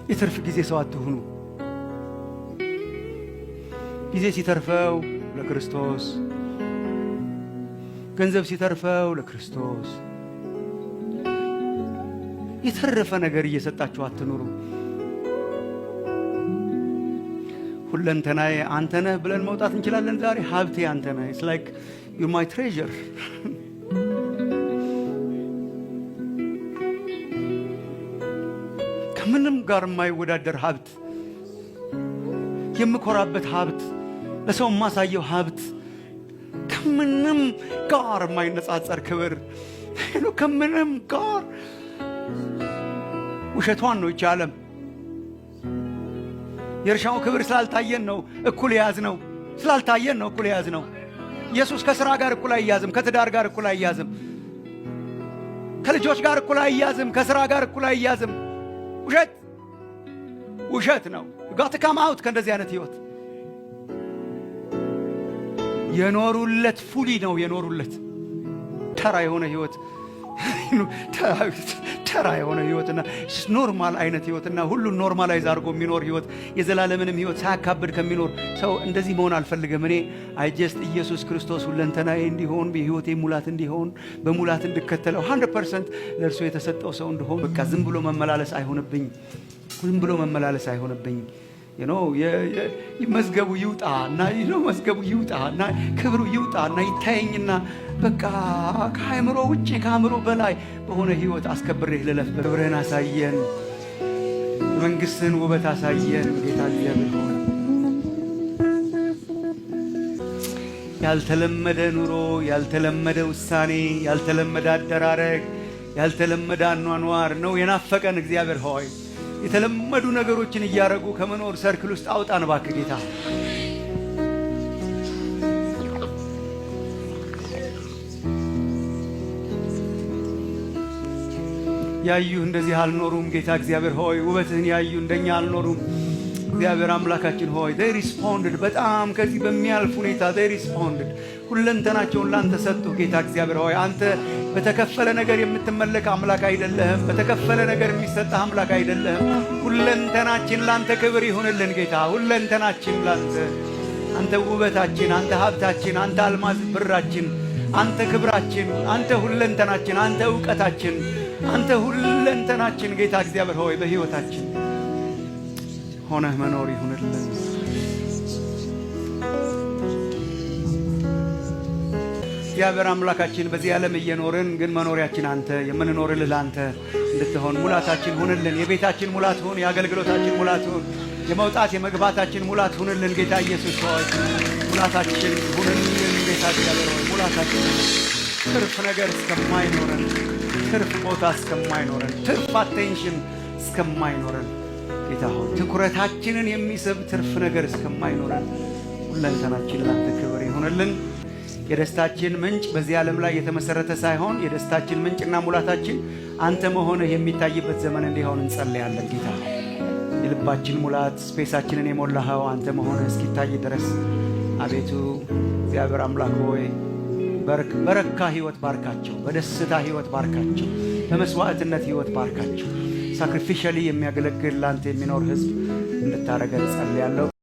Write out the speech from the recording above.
የትርፍ ጊዜ ሰው አትሁኑ። ጊዜ ሲተርፈው ለክርስቶስ፣ ገንዘብ ሲተርፈው ለክርስቶስ፣ የተረፈ ነገር እየሰጣችሁ አትኑሩ። ሁለንተናዬ አንተ ነህ ብለን መውጣት እንችላለን። ዛሬ ሀብቴ አንተ ነህ። ኢትስ ላይክ ዩ ማይ ትሬዠር። ከምንም ጋር የማይወዳደር ሀብት፣ የምኮራበት ሀብት፣ ለሰው የማሳየው ሀብት፣ ከምንም ጋር የማይነጻጸር ክብር፣ ከምንም ጋር ውሸቷን ነው ይቺ ዓለም። የእርሻው ክብር ስላልታየን ነው እኩል ያዝ ነው። ስላልታየን ነው እኩል ያዝ ነው። ኢየሱስ ከሥራ ጋር እኩል አይያዝም። ከትዳር ጋር እኩል አይያዝም። ከልጆች ጋር እኩል አይያዝም። ከሥራ ጋር እኩል አይያዝም። ውሸት ነው። ጋት ካም አውት ከእንደዚህ አይነት ህይወት የኖሩለት ፉሊ ነው የኖሩለት ተራ የሆነ ህይወት ተራ የሆነ ህይወትና ኖርማል አይነት ህይወትና ሁሉን ኖርማላይዝ አድርጎ የሚኖር ህይወት የዘላለምንም ህይወት ሳያካብድ ከሚኖር ሰው እንደዚህ መሆን አልፈልግም። እኔ ጀስት ኢየሱስ ክርስቶስ ሁለንተናዬ እንዲሆን በህይወቴ ሙላት እንዲሆን በሙላት እንድከተለው 100% ለእርሱ የተሰጠው ሰው እንደሆን በቃ ዝም ብሎ መመላለስ አይሆንብኝ። መዝገቡ ይውጣና መዝገቡ ይውጣና ክብሩ ይውጣና ይታየኝና በቃ ከአእምሮ ውጪ ከአእምሮ በላይ በሆነ ህይወት አስከብሬህ ልለፍ። ክብርህን አሳየን፣ መንግስትህን ውበት አሳየን ጌታ እግዚአብሔር ሆይ። ያልተለመደ ኑሮ፣ ያልተለመደ ውሳኔ፣ ያልተለመደ አደራረግ፣ ያልተለመደ አኗኗር ነው የናፈቀን እግዚአብሔር ሆይ። የተለመዱ ነገሮችን እያረጉ ከመኖር ሰርክል ውስጥ አውጣን እባክህ ጌታ። ያዩህ እንደዚህ አልኖሩም ጌታ እግዚአብሔር ሆይ። ውበትህን ያዩ እንደኛ አልኖሩም እግዚአብሔር አምላካችን ሆይ። they responded በጣም ከዚህ በሚያልፍ ሁኔታ they responded። ሁለንተናቸውን ላንተ ሰጡ ጌታ እግዚአብሔር ሆይ። አንተ በተከፈለ ነገር የምትመለክ አምላክ አይደለህም። በተከፈለ ነገር የሚሰጥ አምላክ አይደለህም። ሁለንተናችን ላንተ ክብር ይሁንልን ጌታ። ሁለንተናችን ላንተ፣ አንተ ውበታችን፣ አንተ ሀብታችን፣ አንተ አልማዝ ብራችን፣ አንተ ክብራችን፣ አንተ ሁለንተናችን፣ አንተ ዕውቀታችን፣ አንተ ሁለንተናችን ጌታ እግዚአብሔር ሆይ በሕይወታችን ሆነህ መኖር ይሁንልን። እግዚአብሔር አምላካችን በዚህ ዓለም እየኖርን ግን መኖሪያችን አንተ፣ የምንኖርልህ ለአንተ እንድትሆን ሙላታችን ሁንልን። የቤታችን ሙላት ሁን፣ የአገልግሎታችን ሙላት ሁን፣ የመውጣት የመግባታችን ሙላት ሁንልን ጌታ ኢየሱስ ሆይ። ሙላታችን ሁንልን ጌታ እግዚአብሔር ሆይ። ሙላታችን ትርፍ ነገር እስከማይኖረን፣ ትርፍ ቦታ እስከማይኖረን፣ ትርፍ አቴንሽን እስከማይኖረን ጌታ ሆይ ትኩረታችንን የሚስብ ትርፍ ነገር እስከማይኖረን ሁለንተናችን ላንተ ክብር ይሁንልን። የደስታችን ምንጭ በዚህ ዓለም ላይ የተመሰረተ ሳይሆን የደስታችን ምንጭና ሙላታችን አንተ መሆንህ የሚታይበት ዘመን እንዲሆን እንጸልያለን ጌታ። የልባችን ሙላት ስፔሳችንን የሞላኸው አንተ መሆንህ እስኪታይ ድረስ አቤቱ እግዚአብሔር አምላክ ሆይ በረካ ህይወት ባርካቸው፣ በደስታ ህይወት ባርካቸው፣ በመስዋዕትነት ህይወት ባርካቸው። ሳክሪፊሻሊ የሚያገለግል ላንተ የሚኖር ህዝብ እንድታረገን ጸልያለሁ።